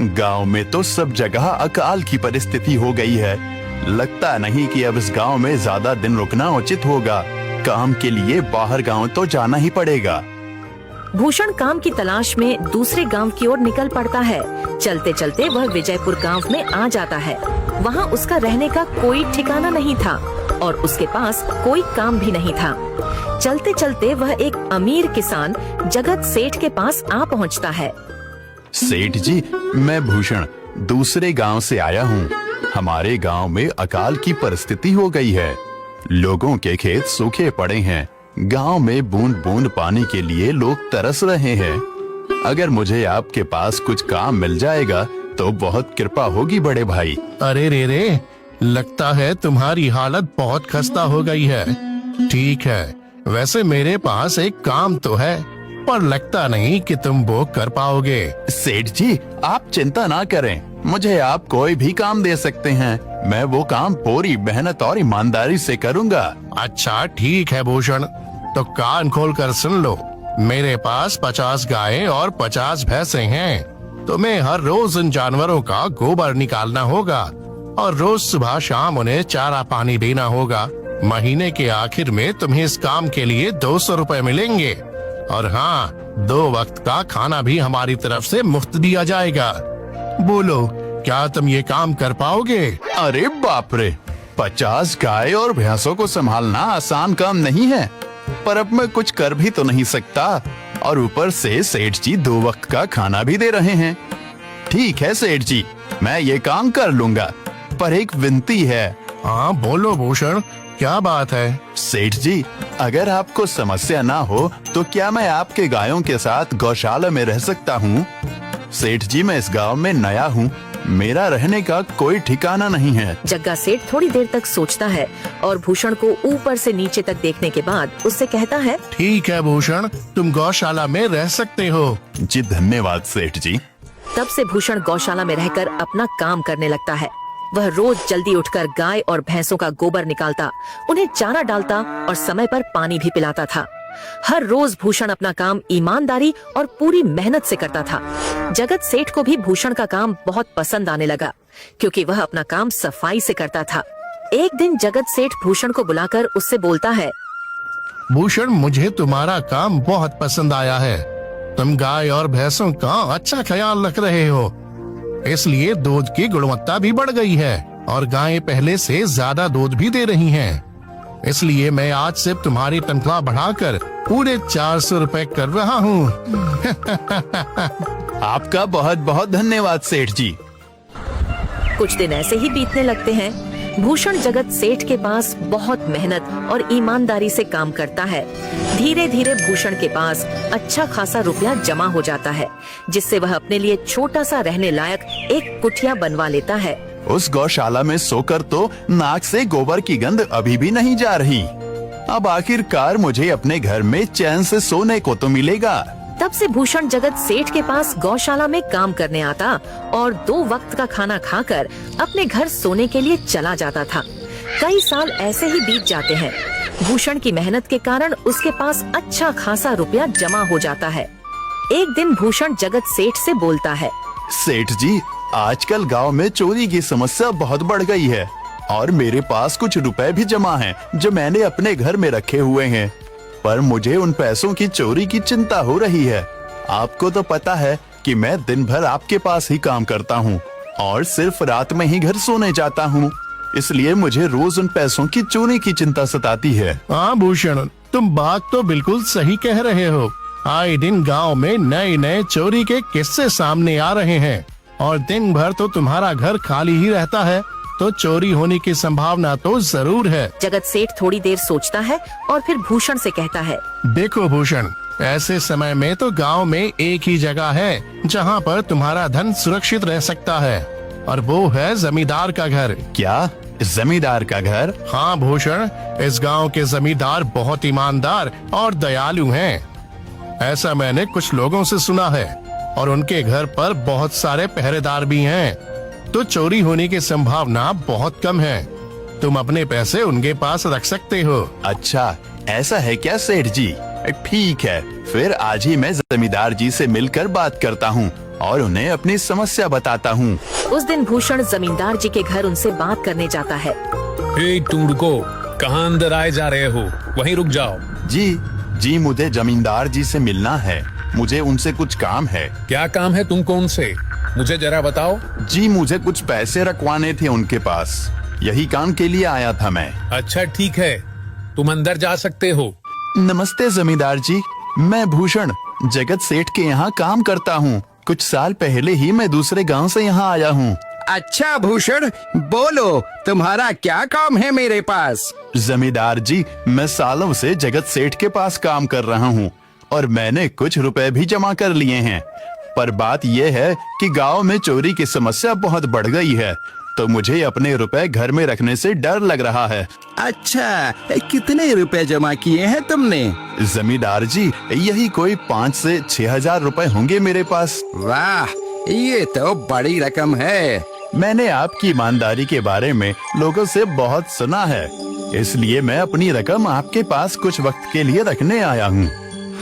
गांव में तो सब जगह अकाल की परिस्थिति हो गई है। लगता नहीं कि अब इस गांव में ज्यादा दिन रुकना उचित होगा। काम के लिए बाहर गांव तो जाना ही पड़ेगा। भूषण काम की तलाश में दूसरे गांव की ओर निकल पड़ता है। चलते चलते वह विजयपुर गांव में आ जाता है। वहां उसका रहने का कोई ठिकाना नहीं था और उसके पास कोई काम भी नहीं था। चलते चलते वह एक अमीर किसान जगत सेठ के पास आ पहुंचता है। सेठ जी, मैं भूषण दूसरे गांव से आया हूँ। हमारे गांव में अकाल की परिस्थिति हो गई है। लोगों के खेत सूखे पड़े हैं। गांव में बूंद बूंद पानी के लिए लोग तरस रहे हैं। अगर मुझे आपके पास कुछ काम मिल जाएगा तो बहुत कृपा होगी बड़े भाई। अरे रे, लगता है तुम्हारी हालत बहुत खस्ता हो गई है। ठीक है, वैसे मेरे पास एक काम तो है, पर लगता नहीं कि तुम वो कर पाओगे। सेठ जी, आप चिंता ना करें। मुझे आप कोई भी काम दे सकते हैं। मैं वो काम पूरी मेहनत और ईमानदारी से करूंगा। अच्छा ठीक है भूषण, तो कान खोल कर सुन लो। मेरे पास 50 गायें और 50 भैंसें हैं। तुम्हें हर रोज इन जानवरों का गोबर निकालना होगा और रोज सुबह शाम उन्हें चारा पानी देना होगा। महीने के आखिर में तुम्हें इस काम के लिए 200 रुपए मिलेंगे और हाँ, 2 वक्त का खाना भी हमारी तरफ से मुफ्त दिया जाएगा। बोलो, क्या तुम ये काम कर पाओगे? अरे बाप रे, 50 गाय और भैंसों को संभालना आसान काम नहीं है। पर अब मैं कुछ कर भी तो नहीं सकता और ऊपर से सेठ जी 2 वक्त का खाना भी दे रहे हैं। ठीक है सेठ जी, मैं ये काम कर लूंगा, पर एक विनती है। हाँ बोलो भूषण, क्या बात है? सेठ जी, अगर आपको समस्या ना हो तो क्या मैं आपके गायों के साथ गौशाला में रह सकता हूँ? सेठ जी, मैं इस गांव में नया हूँ। मेरा रहने का कोई ठिकाना नहीं है। जग्गा सेठ थोड़ी देर तक सोचता है और भूषण को ऊपर से नीचे तक देखने के बाद उससे कहता है, ठीक है भूषण, तुम गौशाला में रह सकते हो। जी धन्यवाद सेठ जी। तब से भूषण गौशाला में रहकर अपना काम करने लगता है। वह रोज जल्दी उठकर गाय और भैंसों का गोबर निकालता, उन्हें चारा डालता और समय पर पानी भी पिलाता था। हर रोज भूषण अपना काम ईमानदारी और पूरी मेहनत से करता था। जगत सेठ को भी भूषण का काम बहुत पसंद आने लगा, क्योंकि वह अपना काम सफाई से करता था। एक दिन जगत सेठ भूषण को बुलाकर उससे बोलता है, भूषण, मुझे तुम्हारा काम बहुत पसंद आया है। तुम गाय और भैंसों का अच्छा ख्याल रख रहे हो, इसलिए दूध की गुणवत्ता भी बढ़ गई है और गायें पहले से ज्यादा दूध भी दे रही हैं। इसलिए मैं आज से तुम्हारी तनख्वाह बढ़ाकर पूरे 400 रुपए कर रहा हूँ। आपका बहुत बहुत धन्यवाद सेठ जी। कुछ दिन ऐसे ही बीतने लगते हैं। भूषण जगत सेठ के पास बहुत मेहनत और ईमानदारी से काम करता है। धीरे धीरे भूषण के पास अच्छा खासा रुपया जमा हो जाता है, जिससे वह अपने लिए छोटा सा रहने लायक एक कुटिया बनवा लेता है। उस गौशाला में सोकर तो नाक से गोबर की गंध अभी भी नहीं जा रही। अब आखिरकार मुझे अपने घर में चैन से सोने को तो मिलेगा। तब से भूषण जगत सेठ के पास गौशाला में काम करने आता और 2 वक्त का खाना खाकर अपने घर सोने के लिए चला जाता था। कई साल ऐसे ही बीत जाते हैं। भूषण की मेहनत के कारण उसके पास अच्छा खासा रुपया जमा हो जाता है। एक दिन भूषण जगत सेठ से बोलता है, सेठ जी, आजकल गांव में चोरी की समस्या बहुत बढ़ गई है और मेरे पास कुछ रुपए भी जमा हैं जो मैंने अपने घर में रखे हुए हैं, पर मुझे उन पैसों की चोरी की चिंता हो रही है। आपको तो पता है कि मैं दिन भर आपके पास ही काम करता हूँ और सिर्फ रात में ही घर सोने जाता हूँ, इसलिए मुझे रोज उन पैसों की चोरी की चिंता सताती है। हाँ भूषण, तुम बात तो बिल्कुल सही कह रहे हो। आए दिन गांव में नए नए चोरी के किस्से सामने आ रहे हैं और दिन भर तो तुम्हारा घर खाली ही रहता है, तो चोरी होने की संभावना तो जरूर है। जगत सेठ थोड़ी देर सोचता है और फिर भूषण से कहता है, देखो भूषण, ऐसे समय में तो गांव में एक ही जगह है जहां पर तुम्हारा धन सुरक्षित रह सकता है, और वो है जमींदार का घर। क्या जमींदार का घर? हाँ भूषण, इस गांव के जमींदार बहुत ईमानदार और दयालु हैं। ऐसा मैंने कुछ लोगों से सुना है और उनके घर पर बहुत सारे पहरेदार भी हैं, तो चोरी होने की संभावना बहुत कम है। तुम अपने पैसे उनके पास रख सकते हो। अच्छा, ऐसा है क्या सेठ जी? ठीक है, फिर आज ही मैं जमींदार जी से मिलकर बात करता हूँ और उन्हें अपनी समस्या बताता हूँ। उस दिन भूषण जमींदार जी के घर उनसे बात करने जाता है। हे तुम रुको, कहाँ अंदर आए जा रहे हो? वहीं रुक जाओ। जी, मुझे जमींदार जी से मिलना है। मुझे उनसे कुछ काम है। क्या काम है तुमको उनसे? मुझे जरा बताओ। जी, मुझे कुछ पैसे रखवाने थे उनके पास। यही काम के लिए आया था मैं। अच्छा ठीक है, तुम अंदर जा सकते हो। नमस्ते जमींदार जी, मैं भूषण जगत सेठ के यहाँ काम करता हूँ। कुछ साल पहले ही मैं दूसरे गांव से यहाँ आया हूँ। अच्छा भूषण, बोलो तुम्हारा क्या काम है मेरे पास? जमींदार जी, मैं सालों से जगत सेठ के पास काम कर रहा हूँ और मैंने कुछ रुपए भी जमा कर लिए हैं। पर बात यह है कि गांव में चोरी की समस्या बहुत बढ़ गई है, तो मुझे अपने रुपए घर में रखने से डर लग रहा है। अच्छा, कितने रुपए जमा किए हैं तुमने? जमींदार जी, यही कोई 5 से 6 हजार रुपए होंगे मेरे पास। वाह, ये तो बड़ी रकम है। मैंने आपकी ईमानदारी के बारे में लोगों से बहुत सुना है, इसलिए मैं अपनी रकम आपके पास कुछ वक्त के लिए रखने आया हूँ।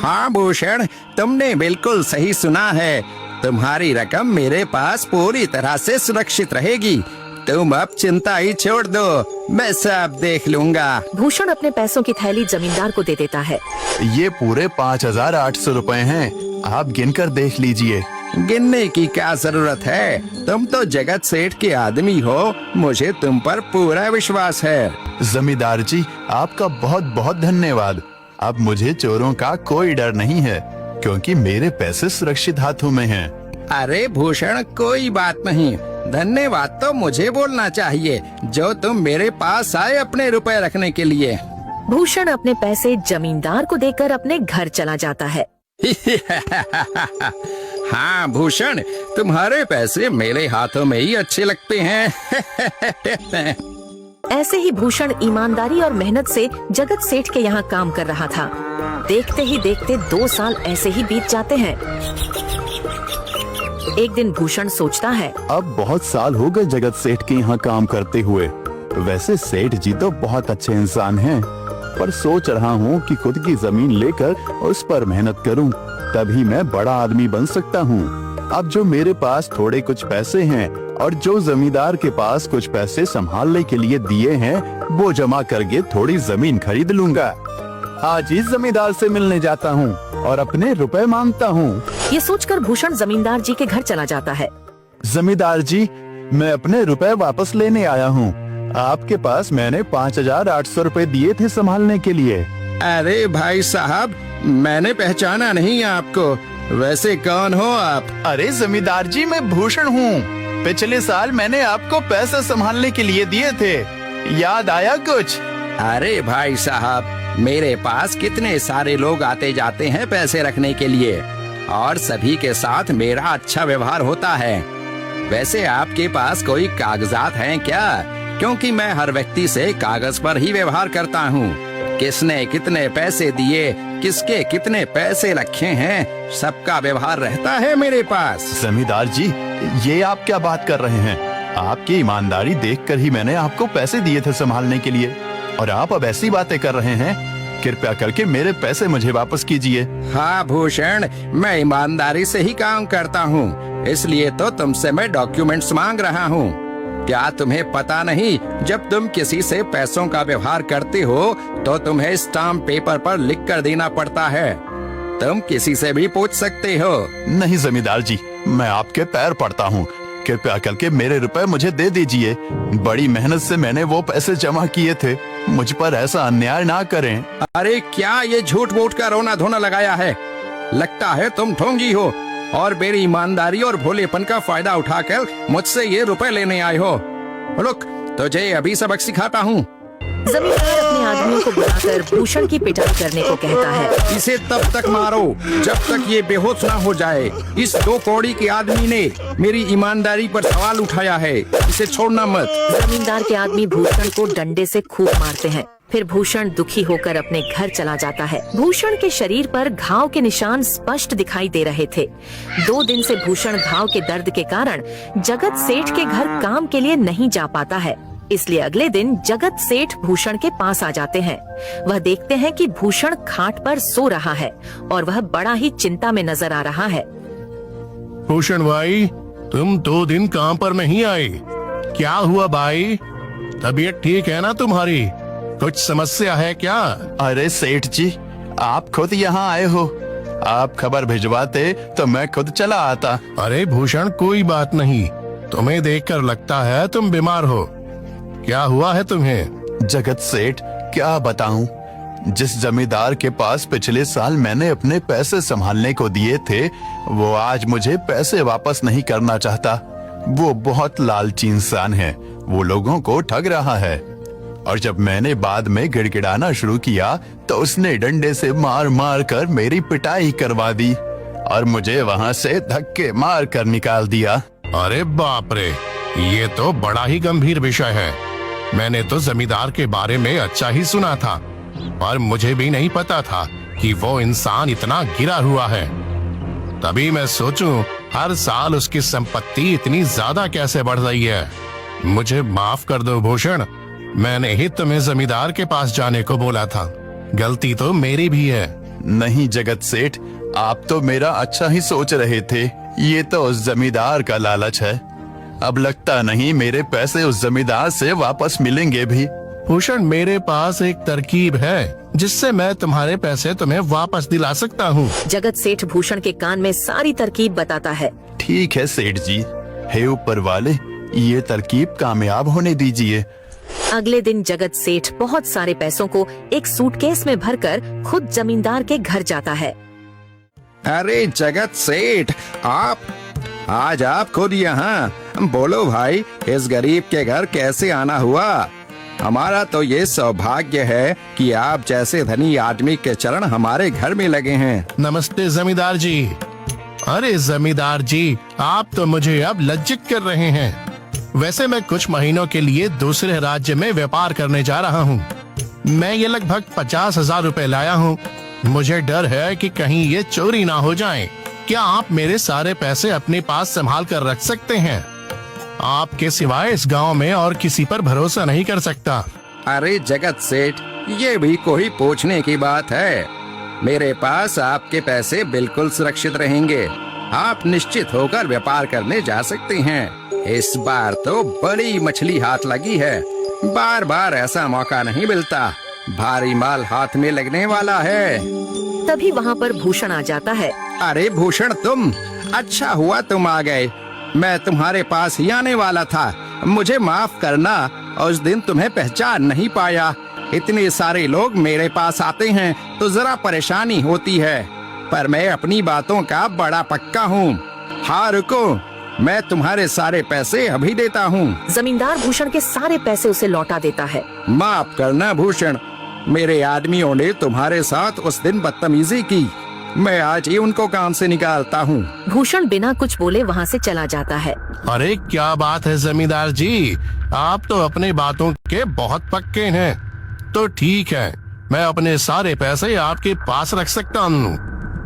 हाँ भूषण, तुमने बिल्कुल सही सुना है। तुम्हारी रकम मेरे पास पूरी तरह से सुरक्षित रहेगी। तुम अब चिंता ही छोड़ दो, मैं सब देख लूंगा। भूषण अपने पैसों की थैली जमींदार को दे देता है। ये पूरे 5,800 रुपए हैं, आप गिनकर देख लीजिए। गिनने की क्या जरूरत है? तुम तो जगत सेठ के आदमी हो, मुझे तुम पर पूरा विश्वास है। जमींदार जी, आपका बहुत बहुत धन्यवाद। अब मुझे चोरों का कोई डर नहीं है, क्योंकि मेरे पैसे सुरक्षित हाथों में हैं। अरे भूषण, कोई बात नहीं। धन्यवाद तो मुझे बोलना चाहिए, जो तुम मेरे पास आए अपने रुपए रखने के लिए। भूषण अपने पैसे जमींदार को देकर अपने घर चला जाता है। हाँ भूषण, तुम्हारे पैसे मेरे हाथों में ही अच्छे लगते हैं। ऐसे ही भूषण ईमानदारी और मेहनत से जगत सेठ के यहाँ काम कर रहा था। देखते ही देखते 2 साल ऐसे ही बीत जाते हैं। एक दिन भूषण सोचता है, अब बहुत साल हो गए जगत सेठ के यहाँ काम करते हुए। वैसे सेठ जी तो बहुत अच्छे इंसान हैं, पर सोच रहा हूँ कि खुद की जमीन लेकर उस पर मेहनत करूँ, तभी मैं बड़ा आदमी बन सकता हूँ। अब जो मेरे पास थोड़े कुछ पैसे हैं और जो जमींदार के पास कुछ पैसे संभालने के लिए दिए हैं, वो जमा करके थोड़ी जमीन खरीद लूंगा। आज ही जमींदार से मिलने जाता हूँ और अपने रुपए मांगता हूँ। ये सोचकर भूषण जमींदार जी के घर चला जाता है। जमींदार जी, मैं अपने रुपए वापस लेने आया हूँ। आपके पास मैंने 5,800 रुपए दिए थे संभालने के लिए। अरे भाई साहब, मैंने पहचाना नहीं आपको। वैसे कौन हो आप? अरे जमींदार जी, मैं भूषण हूँ। पिछले साल मैंने आपको पैसे संभालने के लिए दिए थे, याद आया कुछ? अरे भाई साहब, मेरे पास कितने सारे लोग आते जाते हैं पैसे रखने के लिए, और सभी के साथ मेरा अच्छा व्यवहार होता है। वैसे आपके पास कोई कागजात हैं क्या? क्योंकि मैं हर व्यक्ति से कागज पर ही व्यवहार करता हूँ। किसने कितने पैसे दिए, किसके कितने पैसे रखे हैं, सबका व्यवहार रहता है मेरे पास। जमींदार जी, ये आप क्या बात कर रहे हैं? आपकी ईमानदारी देखकर ही मैंने आपको पैसे दिए थे संभालने के लिए, और आप अब ऐसी बातें कर रहे हैं। कृपया करके मेरे पैसे मुझे वापस कीजिए। हाँ भूषण, मैं ईमानदारी से ही काम करता हूँ, इसलिए तो तुमसे मैं डॉक्यूमेंट्स मांग रहा हूँ। क्या तुम्हें पता नहीं, जब तुम किसी से पैसों का व्यवहार करते हो तो तुम्हें स्टाम्प पेपर पर लिख कर देना पड़ता है। तुम किसी से भी पूछ सकते हो। नहीं जमींदार जी, मैं आपके पैर पड़ता हूँ, कृपया करके मेरे रुपए मुझे दे दीजिए। बड़ी मेहनत से मैंने वो पैसे जमा किए थे, मुझ पर ऐसा अन्याय ना करें। अरे क्या ये झूठ मूठ का रोना धोना लगाया है? लगता है तुम ढोंगी हो और मेरी ईमानदारी और भोलेपन का फायदा उठाकर मुझसे ये रुपए लेने आए हो। रुक, तुझे अभी सबक सिखाता हूँ। जमींदार अपने आदमियों को बुलाकर भूषण की पिटाई करने को कहता है। इसे तब तक मारो जब तक ये बेहोश ना हो जाए। इस 2 कौड़ी के आदमी ने मेरी ईमानदारी पर सवाल उठाया है, इसे छोड़ना मत। जमींदार के आदमी भूषण को डंडे से खूब मारते हैं। फिर भूषण दुखी होकर अपने घर चला जाता है। भूषण के शरीर पर घाव के निशान स्पष्ट दिखाई दे रहे थे। 2 दिन से भूषण घाव के दर्द के कारण जगत सेठ के घर काम के लिए नहीं जा पाता है, इसलिए अगले दिन जगत सेठ भूषण के पास आ जाते हैं। वह देखते हैं कि भूषण खाट पर सो रहा है और वह बड़ा ही चिंता में नजर आ रहा है। भूषण भाई, तुम 2 दिन काम पर नहीं आए, क्या हुआ भाई? तबीयत ठीक है ना तुम्हारी? कुछ समस्या है क्या? अरे सेठ जी, आप खुद यहाँ आए हो। आप खबर भिजवाते तो मैं खुद चला आता। अरे भूषण, कोई बात नहीं, तुम्हें देखकर लगता है तुम बीमार हो। क्या हुआ है तुम्हें? जगत सेठ, क्या बताऊं, जिस जमींदार के पास पिछले साल मैंने अपने पैसे संभालने को दिए थे, वो आज मुझे पैसे वापस नहीं करना चाहता। वो बहुत लालची इंसान है, वो लोगों को ठग रहा है। और जब मैंने बाद में गिड़गिड़ाना शुरू किया तो उसने डंडे से मार मार कर मेरी पिटाई करवा दी और मुझे वहाँ से धक्के मार कर निकाल दिया। अरे बाप रे, ये तो बड़ा ही गंभीर विषय है। मैंने तो जमींदार के बारे में अच्छा ही सुना था, पर मुझे भी नहीं पता था कि वो इंसान इतना गिरा हुआ है। तभी मैं सोचूं, हर साल उसकी संपत्ति इतनी ज्यादा कैसे बढ़ रही है। मुझे माफ कर दो भूषण, मैंने ही तुम्हें जमींदार के पास जाने को बोला था। गलती तो मेरी भी है। नहीं जगत सेठ, आप तो मेरा अच्छा ही सोच रहे थे। ये तो उस जमींदार का लालच है। अब लगता नहीं मेरे पैसे उस जमींदार से वापस मिलेंगे भी। भूषण, मेरे पास एक तरकीब है जिससे मैं तुम्हारे पैसे तुम्हें वापस दिला सकता हूँ। जगत सेठ भूषण के कान में सारी तरकीब बताता है। ठीक है सेठ जी, हे ऊपर वाले, ये तरकीब कामयाब होने दीजिए। अगले दिन जगत सेठ बहुत सारे पैसों को एक सूटकेस में भरकर खुद जमींदार के घर जाता है। अरे जगत सेठ, आज आप खुद यहाँ? बोलो भाई, इस गरीब के घर कैसे आना हुआ? हमारा तो ये सौभाग्य है कि आप जैसे धनी आदमी के चरण हमारे घर में लगे हैं। नमस्ते जमींदार जी। अरे जमींदार जी, आप तो मुझे अब लज्जित कर रहे हैं। वैसे मैं कुछ महीनों के लिए दूसरे राज्य में व्यापार करने जा रहा हूँ। मैं ये लगभग 50,000 रुपए लाया हूँ। मुझे डर है कि कहीं ये चोरी ना हो जाए। क्या आप मेरे सारे पैसे अपने पास संभाल कर रख सकते हैं? आपके सिवाय इस गांव में और किसी पर भरोसा नहीं कर सकता। अरे जगत सेठ, ये भी कोई पूछने की बात है? मेरे पास आपके पैसे बिल्कुल सुरक्षित रहेंगे। आप निश्चित होकर व्यापार करने जा सकते हैं। इस बार तो बड़ी मछली हाथ लगी है। बार बार ऐसा मौका नहीं मिलता। भारी माल हाथ में लगने वाला है। तभी वहाँ पर भूषण आ जाता है। अरे भूषण, तुम? अच्छा हुआ तुम आ गए। मैं तुम्हारे पास ही आने वाला था। मुझे माफ करना, उस दिन तुम्हें पहचान नहीं पाया। इतने सारे लोग मेरे पास आते हैं तो जरा परेशानी होती है, पर मैं अपनी बातों का बड़ा पक्का हूँ। हाँ रुको, मैं तुम्हारे सारे पैसे अभी देता हूँ। जमींदार भूषण के सारे पैसे उसे लौटा देता है। माफ करना भूषण, मेरे आदमियों ने तुम्हारे साथ उस दिन बदतमीजी की। मैं आज ही उनको काम से निकालता हूँ। भूषण बिना कुछ बोले वहाँ से चला जाता है। अरे क्या बात है जमींदार जी, आप तो अपने बातों के बहुत पक्के हैं। तो ठीक है, मैं अपने सारे पैसे आपके पास रख सकता हूँ।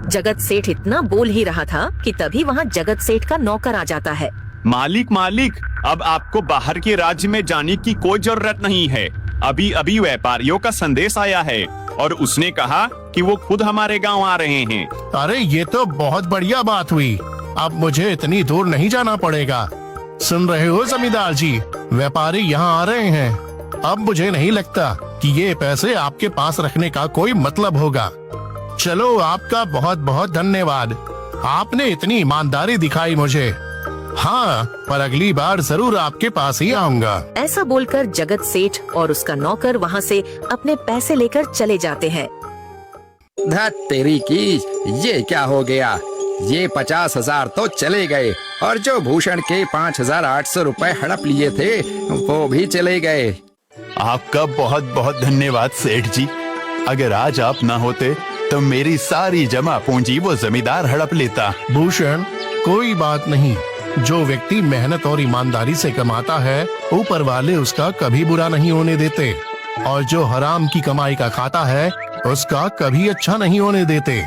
जगत सेठ इतना बोल ही रहा था कि तभी वहाँ जगत सेठ का नौकर आ जाता है। मालिक, अब आपको बाहर के राज्य में जाने की कोई जरूरत नहीं है। अभी अभी व्यापारियों का संदेश आया है और उसने कहा कि वो खुद हमारे गांव आ रहे हैं। अरे ये तो बहुत बढ़िया बात हुई। अब मुझे इतनी दूर नहीं जाना पड़ेगा। सुन रहे हो जमींदार जी, व्यापारी यहाँ आ रहे हैं। अब मुझे नहीं लगता कि ये पैसे आपके पास रखने का कोई मतलब होगा। चलो, आपका बहुत बहुत धन्यवाद। आपने इतनी ईमानदारी दिखाई मुझे। हाँ, पर अगली बार जरूर आपके पास ही आऊंगा। ऐसा बोलकर जगत सेठ और उसका नौकर वहाँ से अपने पैसे लेकर चले जाते हैं। धत तेरी की, ये क्या हो गया? ये 50,000 तो चले गए और जो भूषण के 5,800 रुपए हड़प लिए थे वो भी चले गए। आपका बहुत बहुत धन्यवाद सेठ जी। अगर आज आप ना होते तो मेरी सारी जमा पूंजी वो जमींदार हड़प लेता। भूषण, कोई बात नहीं। जो व्यक्ति मेहनत और ईमानदारी से कमाता है, ऊपर वाले उसका कभी बुरा नहीं होने देते, और जो हराम की कमाई का खाता है उसका कभी अच्छा नहीं होने देते।